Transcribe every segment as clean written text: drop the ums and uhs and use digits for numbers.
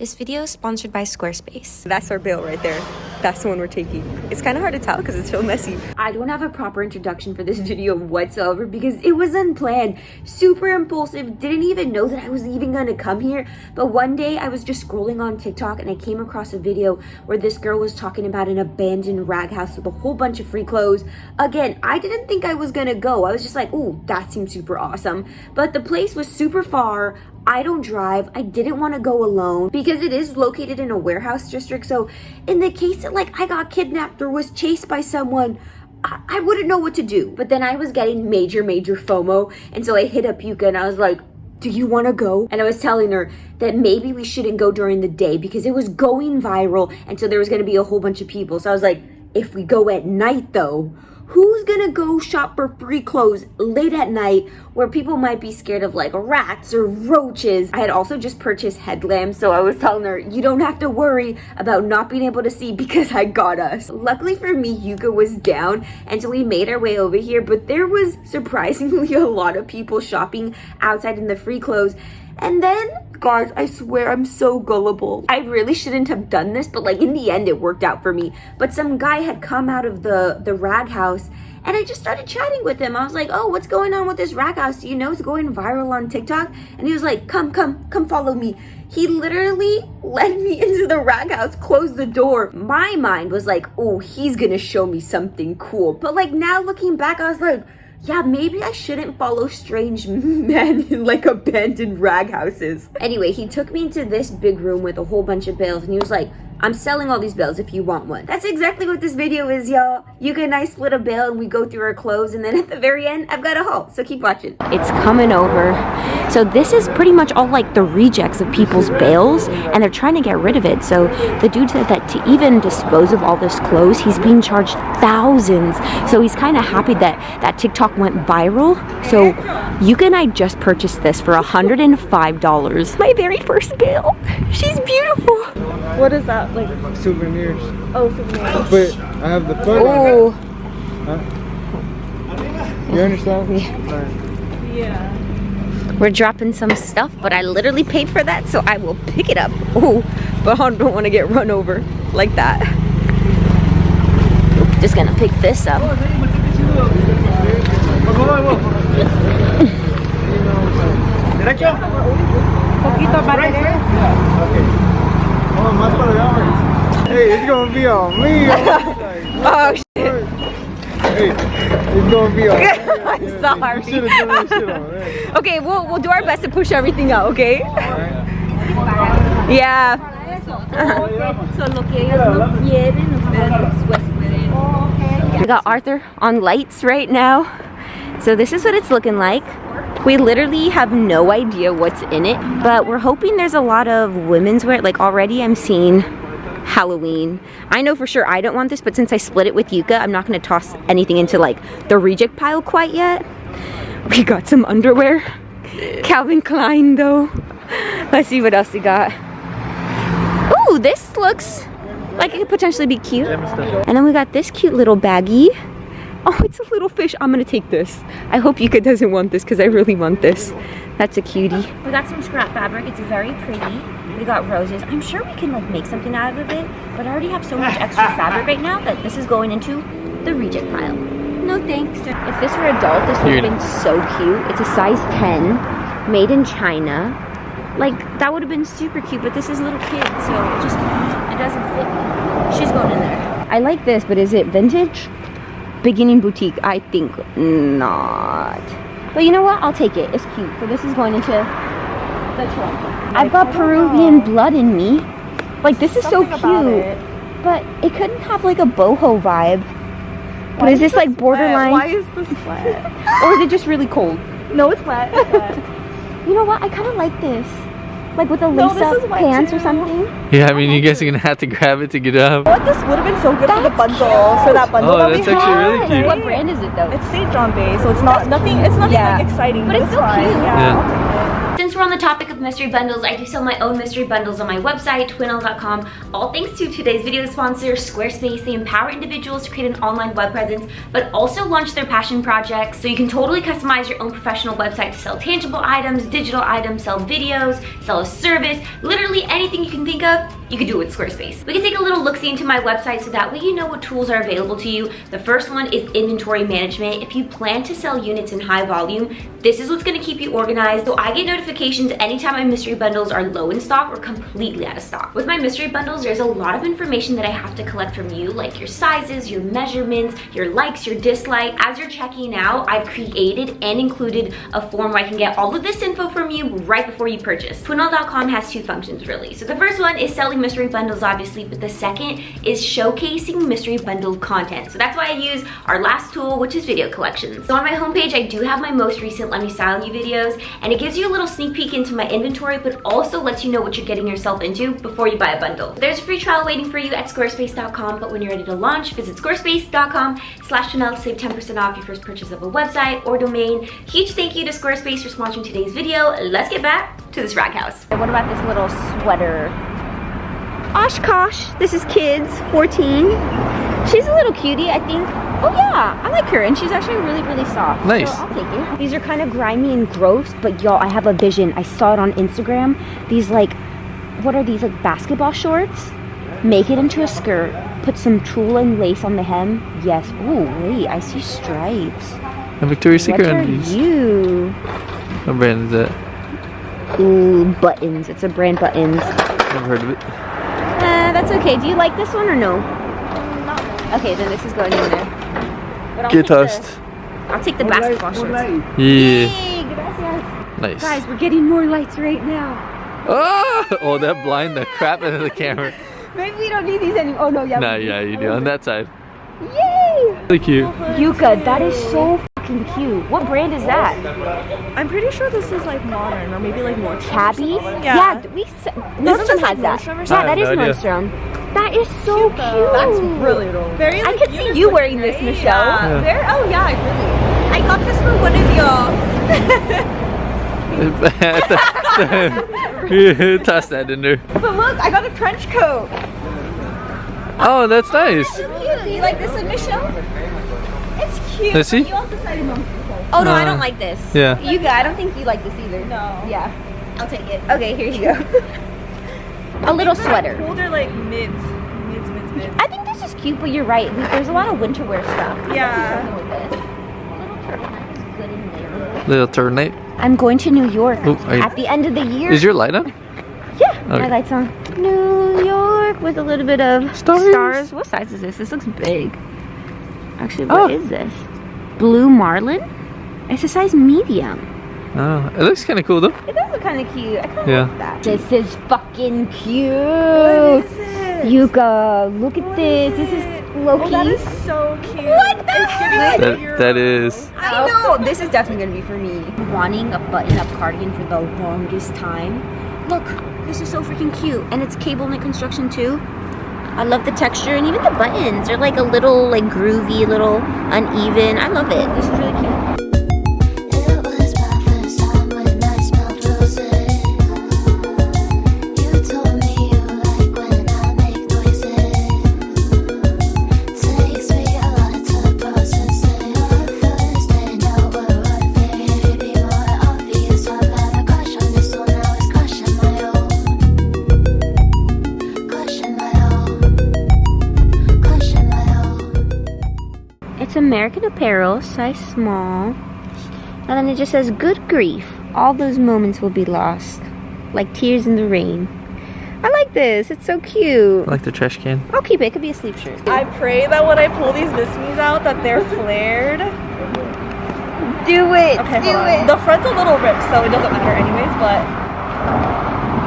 This video is sponsored by Squarespace. That's our Bale right there. That's the one we're taking. It's kind of hard to tell because it's so messy. I don't have a proper introduction for this video whatsoever because it was unplanned, super impulsive, didn't even know that I was even gonna come here. But one day I was just scrolling on TikTok and I came across a video where this girl was talking about an abandoned rag house with a whole bunch of free clothes. Again, I didn't think I was gonna go. I was just like, ooh, that seems super awesome. But the place was super far. I don't drive. I didn't want to go alone because it is located in a warehouse district. So in the case that like I got kidnapped or was chased by someone, I wouldn't know what to do. But then I was getting major FOMO. And so I hit up Yuka and I was like, do you want to go? And I was telling her that maybe we shouldn't go during the day because it was going viral. And so there was going to be a whole bunch of people. So I was like, if we go at night though, who's gonna go shop for free clothes late at night where people might be scared of like rats or roaches? I had also just purchased headlamps, so I was telling her, you don't have to worry about not being able to see because I got us. Luckily for me, Yuka was down, and so we made our way over here, but there was surprisingly a lot of people shopping outside in the free clothes. And then, guys, I swear I'm so gullible. I really shouldn't have done this, but like in the end it worked out for me. But some guy had come out of the rag house and I just started chatting with him. I was like, oh, what's going on with this rag house? You know, it's going viral on TikTok. And he was like, come follow me. He literally led me into the rag house, closed the door. My mind was like, oh, he's gonna show me something cool. But like now looking back, I was like, yeah, maybe I shouldn't follow strange men in like abandoned rag houses. Anyway, he took me into this big room with a whole bunch of bales and he was like, I'm selling all these bales if you want one. That's exactly what this video is, y'all. Yuka and I split a bale and we go through our clothes and then at the very end, I've got a haul, so keep watching. It's coming over. So this is pretty much all like the rejects of people's bales and they're trying to get rid of it. So the dude said that to even dispose of all this clothes, he's being charged thousands. So he's kind of happy that TikTok went viral. So Yuka and I just purchased this for $105. My very first bale. She's beautiful. What is that? Like souvenirs. Oh, souvenirs. But I have the photo. Oh. Huh? You understand? Yeah. Yeah. We're dropping some stuff, but I literally paid for that, so I will pick it up. Oh, but I don't want to get run over like that. Just gonna pick this up. Hey, it's gonna be on me. Oh shit. Hey, it's gonna be on me. I'm sorry. You should have done this shit on me. Okay, we'll do our best to push everything out, okay? Alright. Yeah. We got Arthur on lights right now. So this is what it's looking like. We literally have no idea what's in it, but we're hoping there's a lot of women's wear. Like already I'm seeing Halloween. I know for sure I don't want this, but since I split it with Yuka, I'm not gonna toss anything into like the reject pile quite yet. We got some underwear. Calvin Klein though. Let's see what else we got. Ooh, this looks like it could potentially be cute. And then we got this cute little baggie. Oh, it's a little fish. I'm gonna take this. I hope Yuka doesn't want this because I really want this. That's a cutie. We got some scrap fabric. It's very pretty. We got roses. I'm sure we can like make something out of it, but I already have so much extra fabric right now that this is going into the reject pile. No thanks. If this were adult, this would have been so cute. It's a size 10, made in China. Like, that would have been super cute, but this is a little kid, so it doesn't fit me. She's going in there. I like this, but is it vintage? Beginning boutique, I think not. But you know what? I'll take it. It's cute. So this is going into the trunk. I've got Peruvian blood in me. Like, this is so cute. But it couldn't have like a boho vibe. But is this like borderline? Why is this wet? Or is it just really cold? No, it's wet. It's wet. You know what? I kind of like this. Like with a lace-up pants or something. Yeah, I mean, you guys are gonna have to grab it to get up. What this would have been so good for the bundle. Cute. For that bundle Oh, that we that's actually had. really cute. What brand is it though? It's St. John Bay, so it's not nothing. It's nothing Yeah. like exciting, But it's still fine. cute. Yeah, I'll take it. Since we're on the topic of mystery bundles, I do sell my own mystery bundles on my website, twinnell.com, all thanks to today's video sponsor, Squarespace. They empower individuals to create an online web presence, but also launch their passion projects, so you can totally customize your own professional website to sell tangible items, digital items, sell videos, sell a service, literally anything you can think of, you can do it with Squarespace. We can take a little look-see into my website so that way you know what tools are available to you. The first one is inventory management. If you plan to sell units in high volume, this is what's gonna keep you organized. So I get notifications anytime my mystery bundles are low in stock or completely out of stock. With my mystery bundles, there's a lot of information that I have to collect from you, like your sizes, your measurements, your likes, your dislikes. As you're checking out, I've created and included a form where I can get all of this info from you right before you purchase. Twinnell.com has two functions really. So the first one is selling mystery bundles, obviously, but the second is showcasing mystery bundle content. So that's why I use our last tool, which is video collections. So on my homepage, I do have my most recent Let Me Style You videos, and it gives you a little sneak peek into my inventory, but also lets you know what you're getting yourself into before you buy a bundle. There's a free trial waiting for you at squarespace.com, but when you're ready to launch, visit squarespace.com/Twinnell to save 10% off your first purchase of a website or domain. Huge thank you to Squarespace for sponsoring today's video. Let's get back to this rag house. What about this little sweater? Oshkosh, this is kids, 14. She's a little cutie, I think. Oh yeah, I like her, and she's actually really, really soft. Nice. So I'll take it. These are kind of grimy and gross, but y'all, I have a vision. I saw it on Instagram. These like, what are these, like basketball shorts? Make it into a skirt, put some tulle and lace on the hem. Yes, ooh, wait, I see stripes. A Victoria's Secret What are undies. you? What brand is that? Ooh, Buttons. It's a brand Buttons. Never heard of it. That's okay. Do you like this one or no? Okay, then this is going in there. But I'll Get take toast. I'll take the basketball shorts. Yeah. Yay, gracias. Nice. Guys, we're getting more lights right now. Oh, that blind the crap out of the camera. Maybe we don't need these anymore. Oh no, yeah. Nah, yeah, you do. On that side. Yay! Really cute. Yucca, that is so fucking cute. What brand is that? I'm pretty sure this is like modern or maybe like Nordstrom. Tabby? Yeah. Nordstrom this has like that. Nordstrom or Yeah, something? that is I have no idea. Nordstrom. That is so cute. That's really cool. Very, I like, could see you wearing this, right? Michelle. Yeah. Very, oh yeah, I really. I got this for one of y'all. Toss that in there. But look, I got a trench coat. Oh, that's nice. So cute. You like this one, Michelle? It's cute. Let's see. You also decided on. Oh no, I don't like this. Yeah. You guys, I don't think you like this either. No. Yeah. I'll take it. Okay, here you go. A little sweater. Older like mids. I think this is cute, but you're right. There's a lot of winter wear stuff. Yeah. Something with this. A little turtleneck is good in there. Little turtleneck. I'm going to New York Oh, are you- at the end of the year. Is your light on? Yeah, my Okay. lights on. New York with a little bit of Stars. What size is this? This looks big. Actually, what is this? Blue Marlin? It's a size medium. Oh, it looks kind of cool though. It does look kind of cute. I kind of Yeah. like that. This is fucking cute. What is it? Yuka, look at this. This is Loki. Oh, that is so cute. What the It's giving heck? like That is. I know. This is definitely gonna be for me. Wanting a button-up cardigan for the longest time. Look, this is so freaking cute, and it's cable knit construction too. I love the texture, and even the buttons are like a little like groovy, a little uneven. I love it. This is really cute. It was my first time when I smelled roses. You told me you like when I make noises. Takes me a lot to process it our first day. Now we're right there, be more obvious. I've had a crush on you, so now it's crushing my own. Crushing my own. Crushing my own. It's American Apparel, size small. And then it just says, good grief, all those moments will be lost, like tears in the rain. I like this, it's so cute. I like the trash can. I'll keep it, it could be a sleep shirt. I pray that when I pull these Miss-Me's out that they're flared. Do it, Okay, do hold on. it. The front's a little ripped, so it doesn't matter anyways, but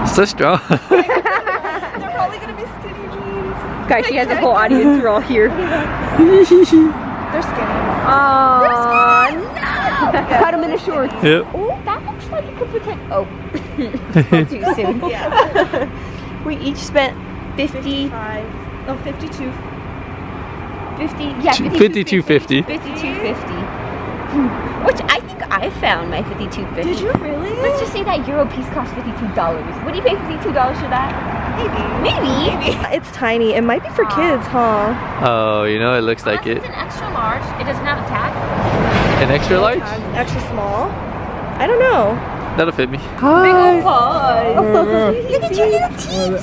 So strong. they're probably gonna be skinny jeans. Guys, she has a whole audience, we're all here. They're skinny. Aww, no. Cut them into shorts. Yep. Oh, that looks like it could protect. Oh, spoke too soon. Yeah. We each spent 50, 55. No, 52. 50, yeah, 52.50. 52.50. Which I think I found my $52.50. Did you really? Let's just say that Euro piece cost $52. Would you pay $52 for that? Maybe. It's tiny. It might be for kids, huh? Oh, you know, it looks like it. It's an extra large. It doesn't have a tag. An extra large? Extra small? I don't know. That'll fit me. Big old paws. Look at your little teeth.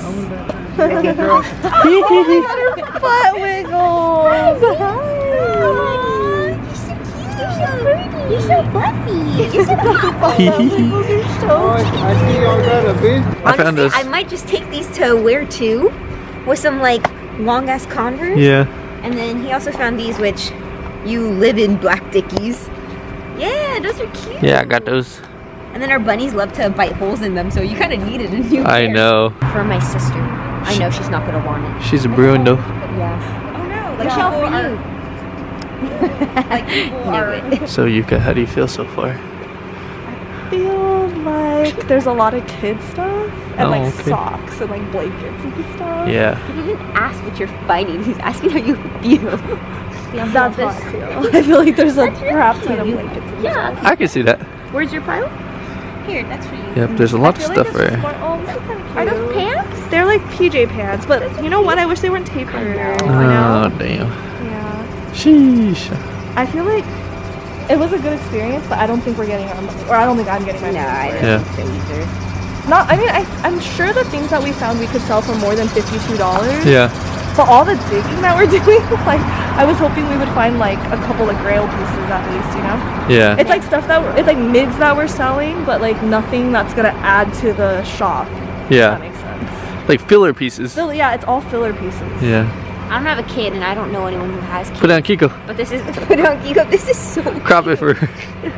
Butt wiggles. You're so fluffy. You're so I see y'all got a bitch. I found Honestly, this. I might just take these to wear too, with some like long ass Converse. Yeah. And then he also found these, which you live in black dickies. Yeah, those are cute. Yeah, I got those. And then our bunnies love to bite holes in them, so you kind of needed a new I pair. know. For my sister. I know she's not gonna want it. She's a Bruin though. Yeah. Oh no. Michelle, for you. So Yuka, how do you feel so far? Feel like there's a lot of kid stuff and Oh, like okay. socks and like blankets and stuff. Yeah. He didn't ask what you're finding. He's asking how you feel. That's how I feel. I feel like there's a crap ton of blankets and Yeah. stuff. I can see that. Where's your pile? Here, that's for you. Yep, there's a lot of I feel stuff like this is there. more- oh, this is kind of cute. Are those pants? They're like PJ pants, but you know what? I wish they weren't tapered. Oh, damn. Yeah. Sheesh. I feel like it was a good experience, but I don't think we're getting our money, or I don't think I'm getting my money. Yeah. Not. I mean, I'm sure the things that we found we could sell for more than $52. Yeah. But all the digging that we're doing, like, I was hoping we would find like a couple of grail pieces at least, you know? Yeah. It's like stuff that it's like mids that we're selling, but like nothing that's gonna add to the shop. If that Yeah. makes sense. Like filler pieces. So yeah, it's all filler pieces. Yeah. I don't have a kid and I don't know anyone who has kids. Put on Kiko. But this is put on Kiko. This is so Crop it for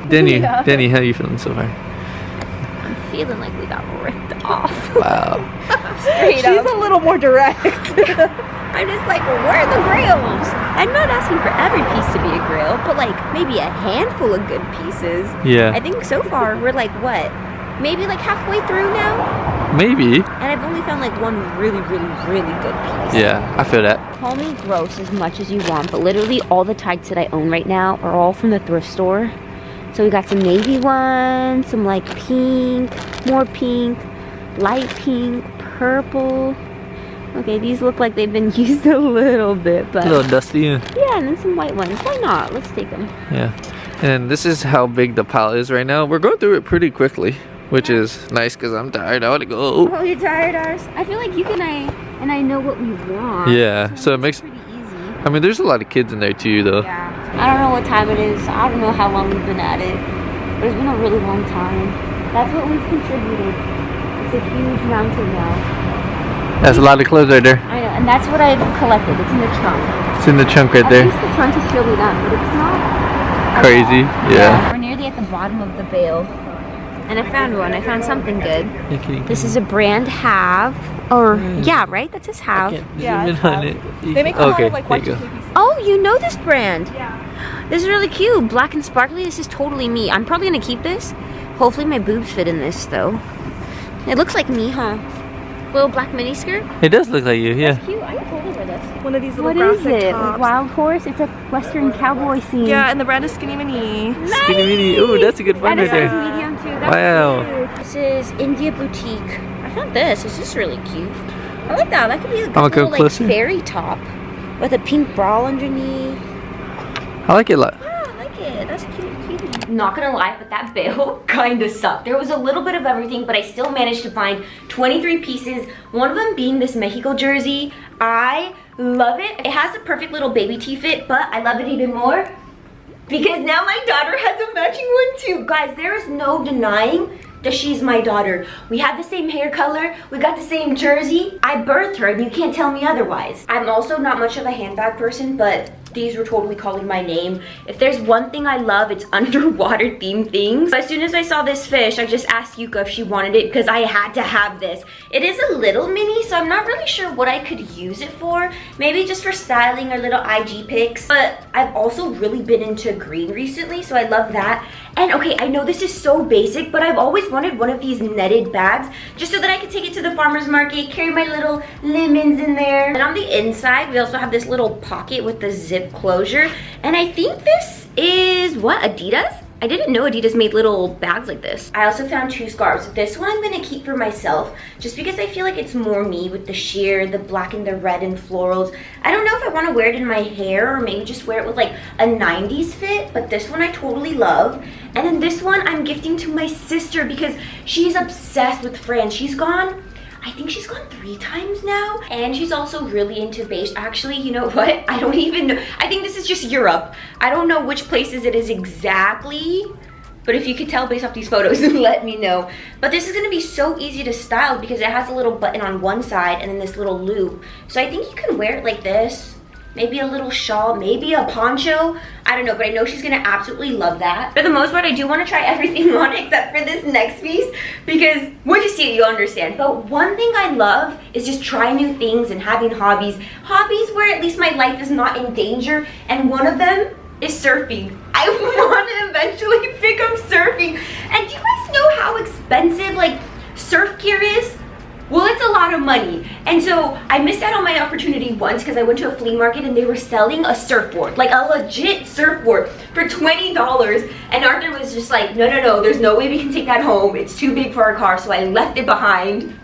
Denny. Yeah. Denny, how you feeling so far? I'm feeling like we got ripped off. Wow. Straight She's up. a little more direct. I'm just like, where are the grails? I'm not asking for every piece to be a grail, but like maybe a handful of good pieces. Yeah. I think so far we're like what? Maybe like halfway through now? Maybe. And I've only found like one really, really, really good piece. Yeah, I feel that. Call me gross as much as you want, but literally all the tights that I own right now are all from the thrift store. So we got some navy ones, some like pink, more pink, light pink, purple. Okay, these look like they've been used a little bit, but A little dusty. Yeah. yeah, and then some white ones. Why not? Let's take them. Yeah. And this is how big the pile is right now. We're going through it pretty quickly, which is nice because I'm tired. I want to go. Oh, you're tired, Ars? I feel like you and I know what we want. Yeah, so it makes. Pretty easy. I mean, there's a lot of kids in there too, though. Yeah. I don't know what time it is. I don't know how long we've been at it. But it's been a really long time. That's what we've contributed. It's a huge mountain now. That's a lot of clothes right there. I know, and that's what I've collected. It's in the trunk. It's in the chunk right At there. least the trunk is surely done, but it's not. Crazy. Yeah. We're nearly at the bottom of the bale. And I found one. I found something good. This is a brand Have. Or, yeah, right? That says Have. Yeah, Zoom in it's on Have. it. They make a lot Okay, of like there you go. Y2K pieces. Oh, you know this brand. Yeah. This is really cute. Black and sparkly. This is totally me. I'm probably going to keep this. Hopefully my boobs fit in this, though. It looks like me, huh? Little black mini skirt. It does look like you, yeah. Cute. I would totally wear this. One of these little What is graphic it? tops. Wild horse? It's a western cowboy scene. Yeah, and the brand is Skinny Mini. Skinny mini. Ooh, that's a good one And right it says there. medium too. That's Wow. cute. This is India Boutique. I found this. This is really cute. I like that. That could be a good I'ma go little, like, closer. fairy top with a pink bra underneath. I like it a lot. Yeah, I like it. That's cute. Not gonna lie, but that bale kind of sucked. There was a little bit of everything, but I still managed to find 23 pieces. One of them being this Mexico jersey. I love it. It has a perfect little baby tee fit, but I love it even more because now my daughter has a matching one too. Guys, there is no denying that she's my daughter. We have the same hair color, we got the same jersey. I birthed her and you can't tell me otherwise. I'm also not much of a handbag person, but these were totally calling my name. If there's one thing I love, it's underwater themed things. As soon as I saw this fish, I just asked Yuka if she wanted it because I had to have this. It is a little mini, so I'm not really sure what I could use it for. Maybe just for styling or little IG pics. But I've also really been into green recently, so I love that. And okay, I know this is so basic, but I've always wanted one of these netted bags just so that I could take it to the farmer's market, carry my little lemons in there. And on the inside, we also have this little pocket with the zip closure. And I think this is, what, Adidas? I didn't know Adidas made little bags like this. I also found 2 scarves. This one I'm gonna keep for myself just because I feel like it's more me with the sheer, the black and the red and florals. I don't know if I want to wear it in my hair or maybe just wear it with like a 90s fit, but this one I totally love. And then this one I'm gifting to my sister because she's obsessed with France. I think she's gone 3 times now, and she's also really into beige. Actually, you know what? I don't even know. I think this is just Europe. I don't know which places it is exactly, but if you could tell based off these photos, let me know. But this is gonna be so easy to style because it has a little button on one side and then this little loop. So I think you can wear it like this. Maybe a little shawl, maybe a poncho. I don't know, but I know she's gonna absolutely love that. For the most part, I do wanna try everything on except for this next piece because once you see it, you'll understand. But one thing I love is just trying new things and having hobbies. Hobbies where at least my life is not in danger, and one of them is surfing. I wanna eventually pick up surfing. And do you guys know how expensive like surf gear is? Well, it's a lot of money. And so I missed out on my opportunity once because I went to a flea market and they were selling a surfboard, like a legit surfboard for $20. And Arthur was just like, no, there's no way we can take that home. It's too big for our car. So I left it behind.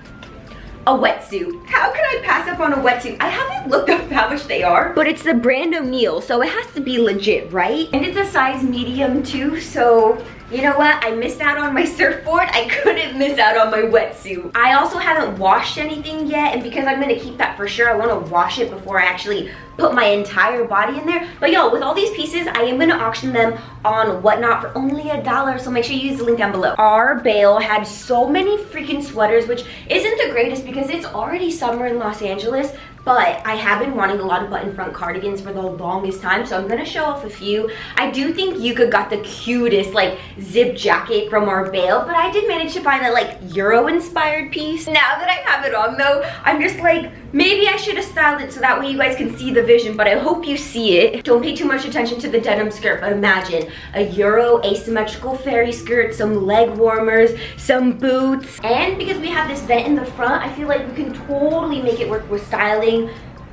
A wetsuit. How could I pass up on a wetsuit? I haven't looked up how much they are, but it's the brand O'Neill, so it has to be legit, right? And it's a size medium too, so you know what? I missed out on my surfboard. I couldn't miss out on my wetsuit. I also haven't washed anything yet, and because I'm gonna keep that for sure, I wanna wash it before I actually put my entire body in there. But y'all, with all these pieces, I am gonna auction them on Whatnot for only $1, so make sure you use the link down below. Our Bale had so many freaking sweaters, which isn't the greatest because it's already summer in Los Angeles, but I have been wanting a lot of button front cardigans for the longest time, so I'm gonna show off a few. I do think Yuka got the cutest like zip jacket from our Bale, but I did manage to find that like Euro inspired piece. Now that I have it on though, I'm just like, maybe I should have styled it so that way you guys can see the vision, but I hope you see it. Don't pay too much attention to the denim skirt, but imagine a Euro asymmetrical fairy skirt, some leg warmers, some boots, and because we have this vent in the front, I feel like we can totally make it work with styling.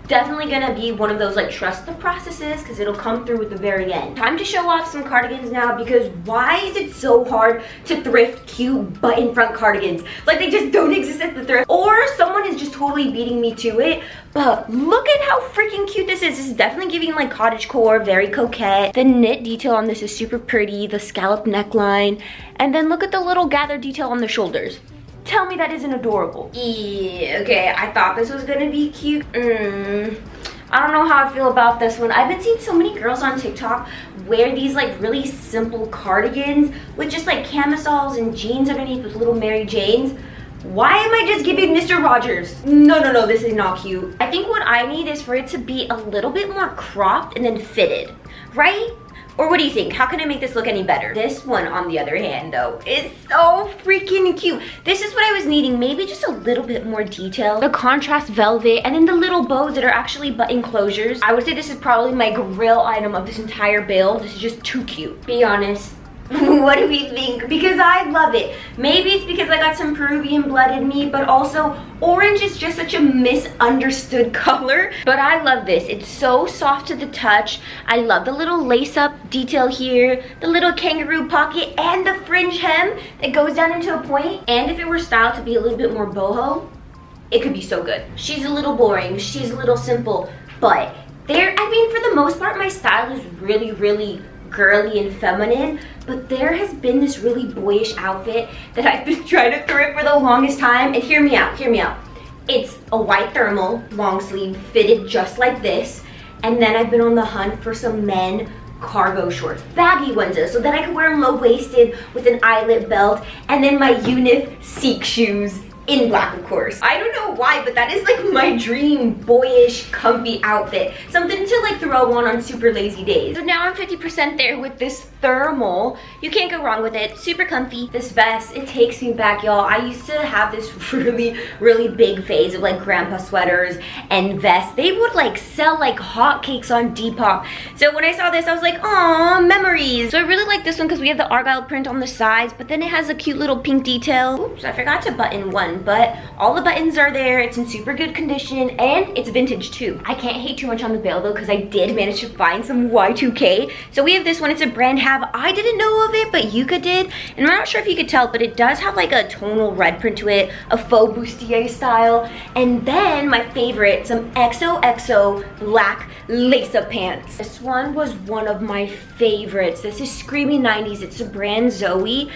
Definitely gonna be one of those like trust the processes because it'll come through at the very end. Time to show off some cardigans now because why is it so hard to thrift cute button front cardigans? Like they just don't exist at the thrift, or someone is just totally beating me to it. But look at how freaking cute this is. This is definitely giving like cottagecore, very coquette. The knit detail on this is super pretty, the scallop neckline, and then look at the little gathered detail on the shoulders. Tell me that isn't adorable. Yeah, okay, I thought this was gonna be cute. I don't know how I feel about this one. I've been seeing so many girls on TikTok wear these like really simple cardigans with just like camisoles and jeans underneath with little Mary Janes. Why am I just giving Mr. Rogers? No, this is not cute. I think what I need is for it to be a little bit more cropped and then fitted, right? Or what do you think? How can I make this look any better? This one, on the other hand, though, is so freaking cute. This is what I was needing. Maybe just a little bit more detail. The contrast velvet, and then the little bows that are actually button closures. I would say this is probably my grail item of this entire Bale. This is just too cute. Be honest. What do we think? Because I love it. Maybe it's because I got some Peruvian blood in me, but also orange is just such a misunderstood color. But I love this. It's so soft to the touch. I love the little lace-up detail here, the little kangaroo pocket, and the fringe hem that goes down into a point. And if it were styled to be a little bit more boho, it could be so good. She's a little boring. She's a little simple, but I mean, for the most part, my style is really girly and feminine, but there has been this really boyish outfit that I've been trying to thrift for the longest time, and hear me out. It's a white thermal long sleeve fitted just like this, and then I've been on the hunt for some men cargo shorts, baggy ones so that I can wear them low-waisted with an eyelet belt, and then my Unif Seek shoes in black, of course. I don't know why, but that is like my dream boyish comfy outfit, something to like throw on super lazy days. So now I'm 50% there with this thermal. You can't go wrong with it. Super comfy. This vest, it takes me back, y'all. I used to have this really big phase of like grandpa sweaters and vests. They would like sell like hotcakes on Depop. So when I saw this, I was like, aw, memories. So I really like this one because we have the argyle print on the sides, but then it has a cute little pink detail. Oops, I forgot to button one one, but all the buttons are there. It's in super good condition and it's vintage too. I can't hate too much on the Bale though, because I did manage to find some Y2K. So we have this one. It's a brand have. I didn't know of it, but Yuka did. And I'm not sure if you could tell, but it does have like a tonal red print to it, a faux bustier style. And then my favorite, some XOXO black lace-up pants. This one was one of my favorites. This is Screamy 90s. It's a brand Zoe.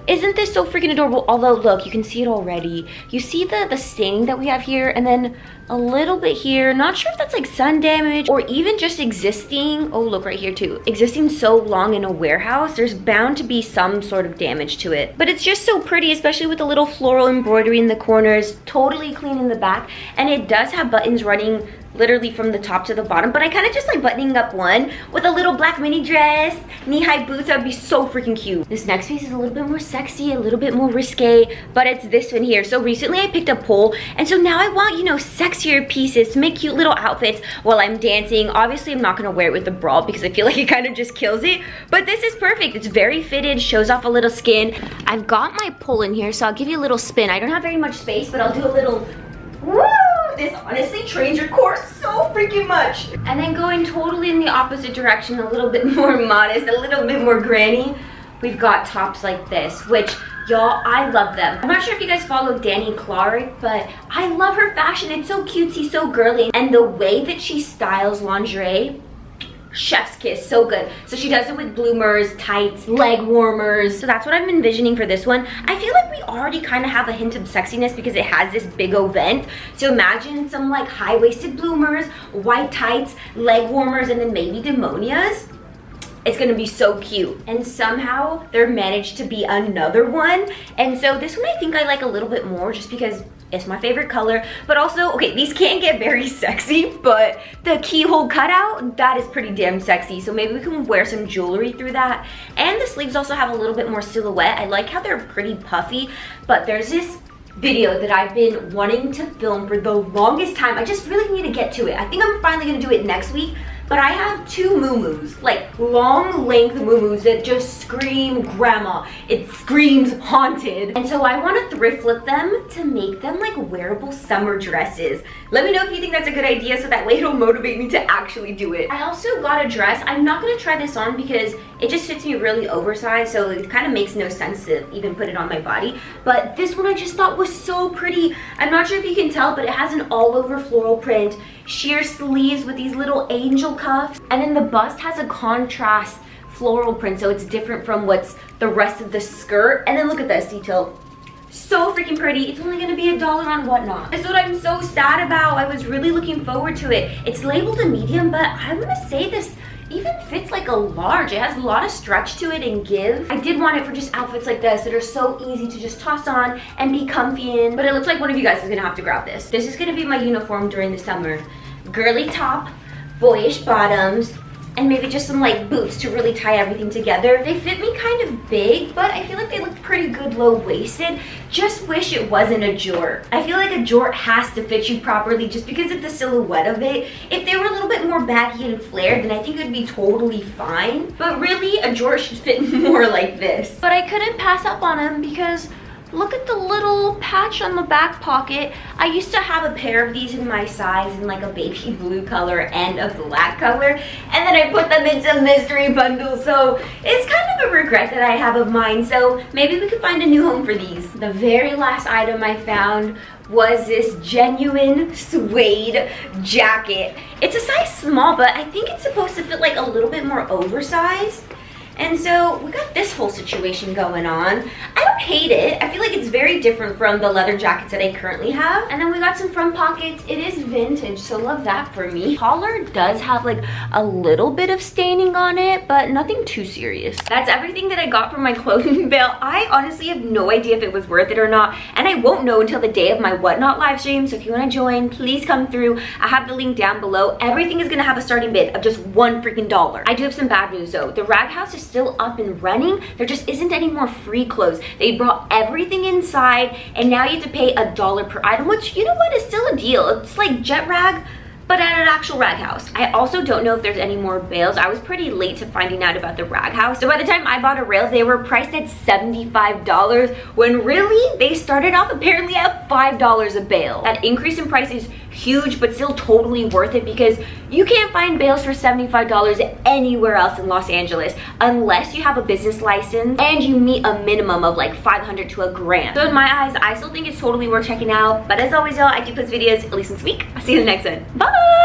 Isn't this so freaking adorable? Although, look, you can see it already. You see the staining that we have here, and then a little bit here. Not sure if that's like sun damage or even just existing. Oh, look right here too. Existing so long in a warehouse, there's bound to be some sort of damage to it. But it's just so pretty, especially with the little floral embroidery in the corners. Totally clean in the back. And it does have buttons running literally from the top to the bottom, but I kind of just like buttoning up one with a little black mini dress, knee-high boots. That would be so freaking cute. This next piece is a little bit more sexy, a little bit more risque, but it's this one here. So recently I picked up pole, and so now I want, you know, sexier pieces to make cute little outfits while I'm dancing. Obviously I'm not gonna wear it with the bra because I feel like it kind of just kills it, but this is perfect. It's very fitted, shows off a little skin. I've got my pole in here, so I'll give you a little spin. I don't have very much space, but I'll do a little woo! This honestly trains your core so freaking much. And then going totally in the opposite direction, a little bit more modest, a little bit more granny, we've got tops like this, which y'all, I love them. I'm not sure if you guys follow Dani Clark, but I love her fashion. It's so cutesy, so girly. And the way that she styles lingerie, chef's kiss, so good. So she does it with bloomers, tights, leg warmers. So that's what I'm envisioning for this one. I feel like we already kind of have a hint of sexiness because it has this big vent. So imagine some like high-waisted bloomers, white tights, leg warmers, and then maybe demonias. It's gonna be so cute. And somehow there managed to be another one. And so this one I think I like a little bit more just because it's my favorite color. But also, okay, these can't get very sexy, but the keyhole cutout, that is pretty damn sexy. So maybe we can wear some jewelry through that. And the sleeves also have a little bit more silhouette. I like how they're pretty puffy, but there's this video that I've been wanting to film for the longest time. I just really need to get to it. I think I'm finally gonna do it next week. But I have two muumuus, like long length muumuus that just scream grandma. It screams haunted. And so I want to thrift flip them to make them like wearable summer dresses. Let me know if you think that's a good idea so that way it'll motivate me to actually do it. I also got a dress. I'm not going to try this on because it just fits me really oversized, so it kind of makes no sense to even put it on my body. But this one I just thought was so pretty. I'm not sure if you can tell, but it has an all over floral print, sheer sleeves with these little angel cuffs, and then the bust has a contrast floral print, so it's different from what's the rest of the skirt. And then look at this detail. So freaking pretty. It's only gonna be $1 on Whatnot. That's what I'm so sad about. I was really looking forward to it. It's labeled a medium, but I'm gonna say this even fits like a large. It has a lot of stretch to it and give. I did want it for just outfits like this that are so easy to just toss on and be comfy in, but it looks like one of you guys is gonna have to grab this. This is gonna be my uniform during the summer. Girly top, boyish bottoms, and maybe just some like boots to really tie everything together. They fit me kind of big, but I feel like they look pretty good low-waisted. Just wish it wasn't a jort. I feel like a jort has to fit you properly just because of the silhouette of it. If they were a little bit more baggy and flared, then I think it would be totally fine. But really, a jort should fit more like this. But I couldn't pass up on them because look at the little patch on the back pocket. I used to have a pair of these in my size in like a baby blue color and a black color, and then I put them into mystery bundles, so it's kind of a regret that I have of mine. So maybe we could find a new home for these. The very last item I found was this genuine suede jacket. It's a size small, but I think it's supposed to fit like a little bit more oversized. And so we got this whole situation going on. I don't hate it. I feel like it's very different from the leather jackets that I currently have. And then we got some front pockets. It is vintage, so love that for me. Collar does have like a little bit of staining on it, but nothing too serious. That's everything that I got from my clothing Bale. I honestly have no idea if it was worth it or not, and I won't know until the day of my Whatnot live stream. So if you want to join, please come through. I have the link down below. Everything is gonna have a starting bid of just $1 freaking. I do have some bad news though. The rag house is still up and running. There just isn't any more free clothes. They brought everything inside, and now you have to pay $1 per item, which, you know what, is still a deal. It's like jet rag, but at an actual rag house. I also don't know if there's any more bales. I was pretty late to finding out about the rag house. So by the time I bought a rail, they were priced at $75 when really they started off apparently at $5 a bale. That increase in price is huge, but still totally worth it because you can't find bales for $75 anywhere else in Los Angeles unless you have a business license and you meet a minimum of like $500 to $1,000. So in my eyes, I still think it's totally worth checking out. But as always, y'all, I do post videos at least once a week. I'll see you in the next one. Bye!